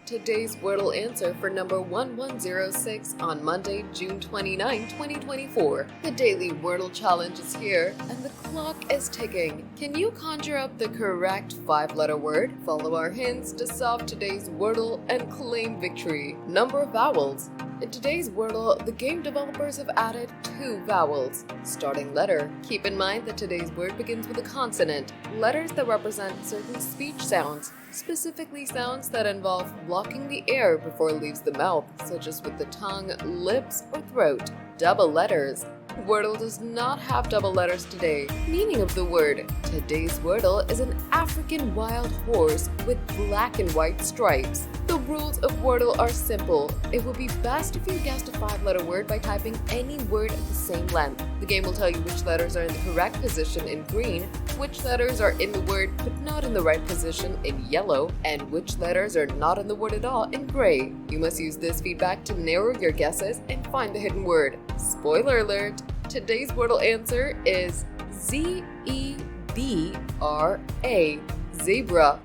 today's Wordle answer for number 1106 on Monday, June 29, 2024. The daily Wordle challenge is here, and the clock is ticking. Can you conjure up the correct 5-letter word? Follow our hints to solve today's Wordle and claim victory. Number of vowels. In today's Wordle, the game developers have added 2 vowels. Starting letter. Keep in mind that today's word begins with a consonant. Letters that represent certain speech sounds, specifically sounds that involve blocking the air before it leaves the mouth, such as with the tongue, lips, or throat. Double letters. Wordle does not have double letters today. Meaning of the word. Today's Wordle is an African wild horse with black and white stripes. The rules of Wordle are simple. It will be best if you guessed a 5-letter word by typing any word of the same length. The game will tell you which letters are in the correct position in green, which letters are in the word but not in the right position in yellow, and which letters are not in the word at all in gray. You must use this feedback to narrow your guesses and find the hidden word. Spoiler alert! Today's Wordle answer is Z-E-B-R-A, zebra.